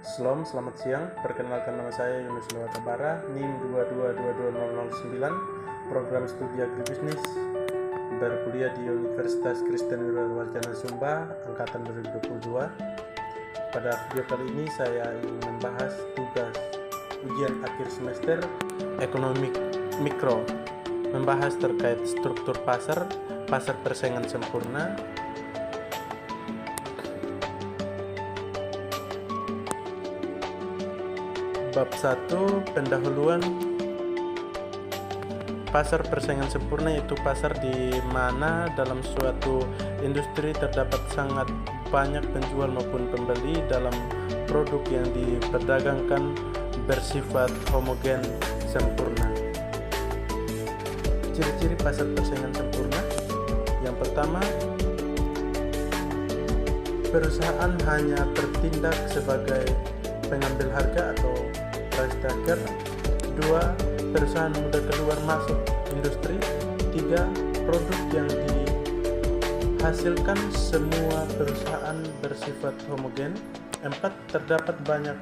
Selamat siang. Perkenalkan, nama saya Yunus Noah Tabara, NIM 2222009, program studi agribisnis, berkuliah di Universitas Kristen Wirauwacana Sumba, angkatan 2022. Pada video kali ini saya ingin membahas tugas ujian akhir semester ekonomi mikro, membahas terkait struktur pasar persaingan sempurna, bab 1 pendahuluan. Pasar persaingan sempurna yaitu pasar di mana dalam suatu industri terdapat sangat banyak penjual maupun pembeli dalam produk yang diperdagangkan bersifat homogen sempurna. Ciri-ciri pasar persaingan sempurna: yang pertama, perusahaan hanya bertindak sebagai pengambil harga atau price taker. 2. Perusahaan mudah keluar masuk industri. 3. Produk yang dihasilkan semua perusahaan bersifat homogen. 4. Terdapat banyak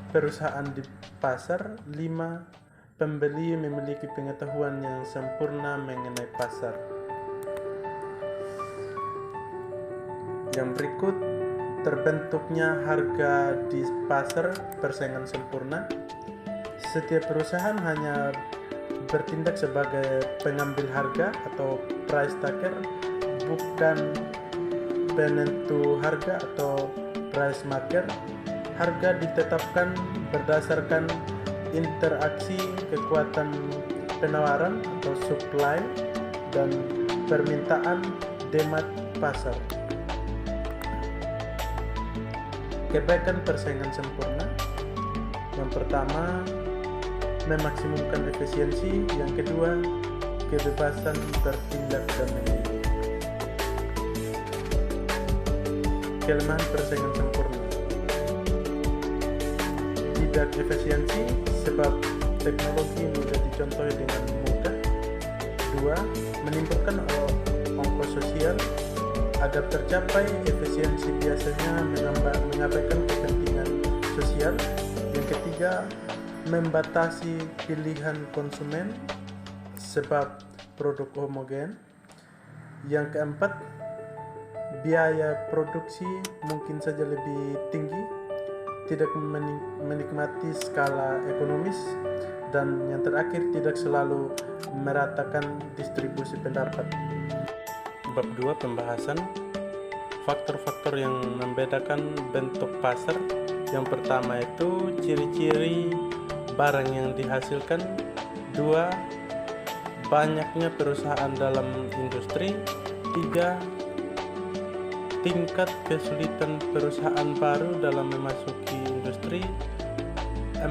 perusahaan di pasar. 5. Pembeli memiliki pengetahuan yang sempurna mengenai pasar. Yang berikut terbentuknya harga di pasar persaingan sempurna. Setiap perusahaan hanya bertindak sebagai pengambil harga atau price taker, bukan penentu harga atau price maker. Harga ditetapkan berdasarkan interaksi kekuatan penawaran atau supply dan permintaan demand pasar. Kebaikan persaingan sempurna: yang pertama, memaksimumkan efisiensi. Yang kedua, kebebasan bertindak dan memilih. Kelemahan persaingan sempurna: tidak efisiensi sebab teknologi mudah dicontohi dengan mudah. 2. Menimbulkan ongkos sosial. Agar tercapai efisiensi biasanya mengabaikan kepentingan sosial. Yang ketiga, membatasi pilihan konsumen sebab produk homogen. Yang keempat, biaya produksi mungkin saja lebih tinggi, tidak menikmati skala ekonomis. Dan yang terakhir, tidak selalu meratakan distribusi pendapat. Bab 2 pembahasan faktor-faktor yang membedakan bentuk pasar. Yang pertama itu ciri-ciri barang yang dihasilkan. 2. Banyaknya perusahaan dalam industri. 3. Tingkat kesulitan perusahaan baru dalam memasuki industri. 4.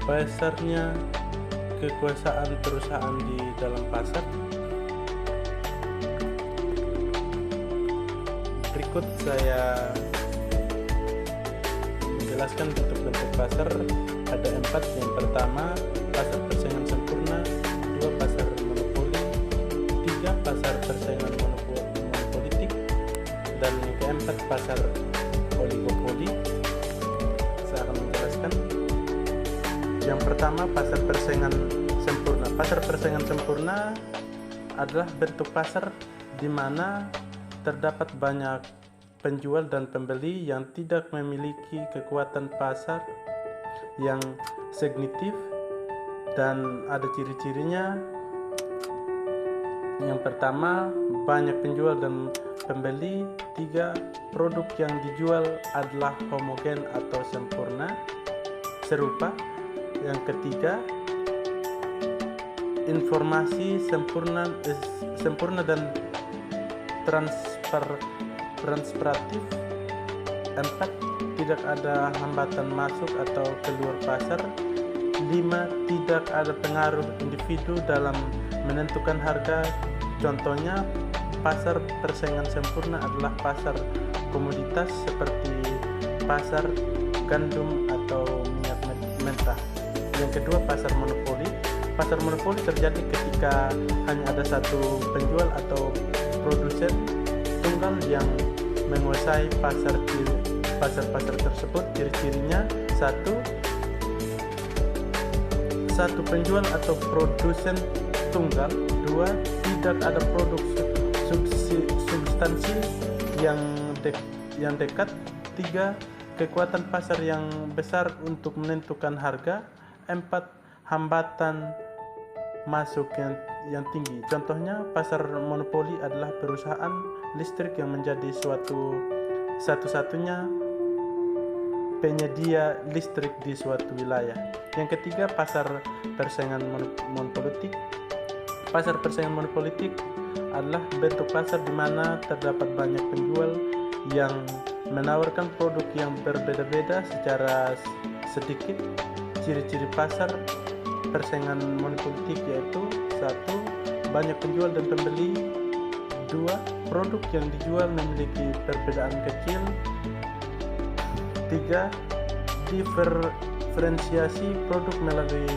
Besarnya kekuasaan perusahaan di dalam pasar. Berikut saya menjelaskan bentuk-bentuk pasar. Ada 4. Yang pertama, pasar persaingan sempurna. 2. Pasar monopoli. 3. Pasar persaingan monopolitik. Dan yang keempat, pasar oligopoli. Saya akan menjelaskan. Yang pertama, pasar persaingan sempurna. Pasar persaingan sempurna adalah bentuk pasar di mana terdapat banyak penjual dan pembeli yang tidak memiliki kekuatan pasar yang signifikan, dan ada ciri-cirinya. Yang pertama, banyak penjual dan pembeli. 3. Produk yang dijual adalah homogen atau sempurna, serupa. Yang ketiga, informasi sempurna dan transparatif. 4. Tidak ada hambatan masuk atau keluar pasar. 5. Tidak ada pengaruh individu dalam menentukan harga. Contohnya, pasar persaingan sempurna adalah pasar komoditas seperti pasar gandum atau minyak mentah. Yang kedua, pasar monopoli. Pasar monopoli terjadi ketika hanya ada satu penjual atau produsen tunggal yang menguasai pasar pasar-pasar tersebut. Ciri-cirinya: satu penjual atau produsen tunggal. 2, tidak ada produk substansi yang dekat. 3, kekuatan pasar yang besar untuk menentukan harga. 4, hambatan masuk yang tinggi. Contohnya, pasar monopoli adalah perusahaan listrik yang menjadi satu-satunya penyedia listrik di suatu wilayah. Yang ketiga, pasar persaingan monopolitik. Pasar persaingan monopolitik adalah bentuk pasar di mana terdapat banyak penjual yang menawarkan produk yang berbeda-beda secara sedikit. Ciri-ciri pasar persaingan monopolitik yaitu: 1, banyak penjual dan pembeli. 2, produk yang dijual memiliki perbedaan kecil. 3, diferensiasi produk melalui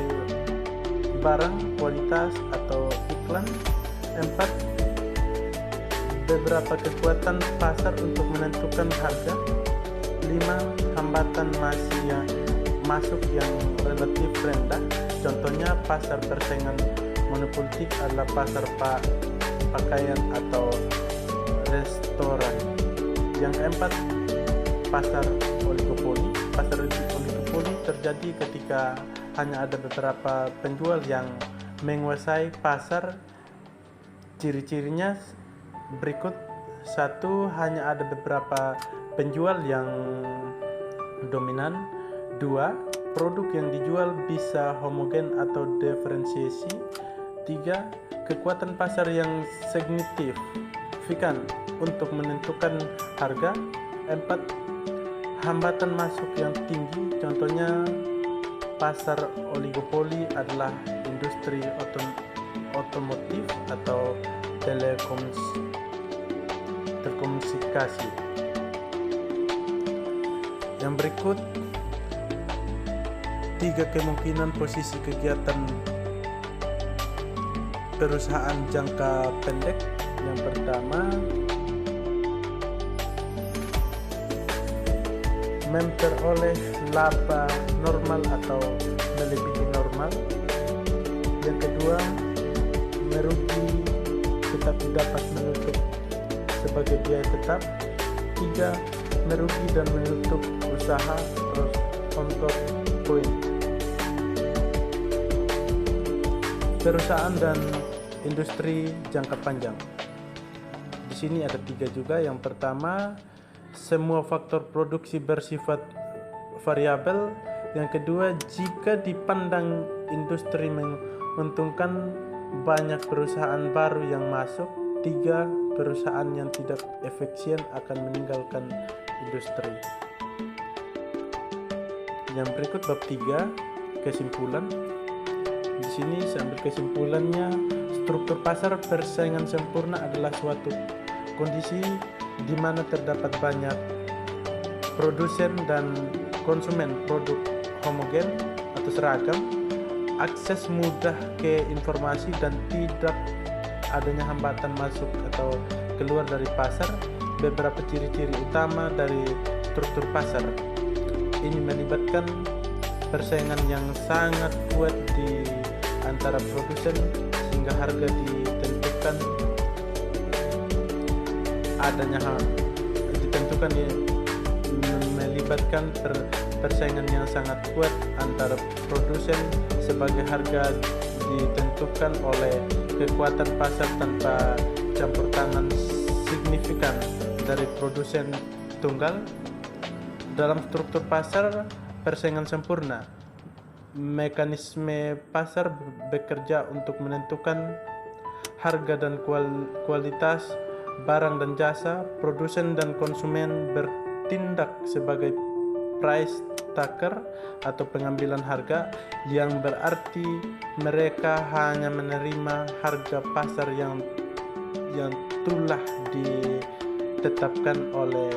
barang, kualitas, atau iklan. 4, beberapa kekuatan pasar untuk menentukan harga. 5, hambatan masuk yang relatif rendah. Contohnya, pasar persaingan monopolitik adalah pasar pakaian atau restoran. Yang keempat, pasar oligopoli. Pasar oligopoli terjadi ketika hanya ada beberapa penjual yang menguasai pasar. Ciri-cirinya berikut: 1, hanya ada beberapa penjual yang dominan. 2, produk yang dijual bisa homogen atau diferensiasi. 3, kekuatan pasar yang signifikan untuk menentukan harga. 4, hambatan masuk yang tinggi. Contohnya, pasar oligopoli adalah industri otomotif atau telekomunikasi. Yang berikut 3 kemungkinan posisi kegiatan perusahaan jangka pendek. Yang pertama, memperoleh laba normal atau melebihi normal. Yang kedua, merugi tetapi dapat menutup sebagai biaya tetap. 3, merugi dan menutup usaha terus untuk poin. Perusahaan dan industri jangka panjang. Di sini ada 3 juga. Yang pertama, semua faktor produksi bersifat variabel. Yang kedua, jika dipandang industri menguntungkan, banyak perusahaan baru yang masuk. 3, perusahaan yang tidak efisien akan meninggalkan industri. Yang berikut bab 3, kesimpulan. Di sini saya ambil kesimpulannya: struktur pasar persaingan sempurna adalah suatu kondisi di mana terdapat banyak produsen dan konsumen produk homogen atau seragam, akses mudah ke informasi, dan tidak adanya hambatan masuk atau keluar dari pasar. Beberapa ciri-ciri utama dari struktur pasar ini melibatkan persaingan yang sangat kuat di antara produsen sehingga harga ditentukan melibatkan persaingan yang sangat kuat antara produsen sebagai harga ditentukan oleh kekuatan pasar tanpa campur tangan signifikan dari produsen tunggal. Dalam struktur pasar persaingan sempurna, mekanisme pasar bekerja untuk menentukan harga dan kualitas barang dan jasa. Produsen dan konsumen bertindak sebagai price taker atau pengambilan harga, yang berarti mereka hanya menerima harga pasar yang telah ditetapkan oleh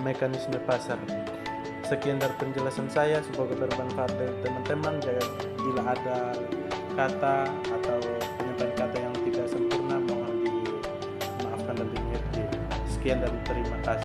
mekanisme pasar. Sekian dari penjelasan saya, semoga bermanfaat dari teman-teman. Bila ada kata atau penyampaian kata yang tidak sempurna, mohon dimaafkan dan dimengerti. Sekian dan terima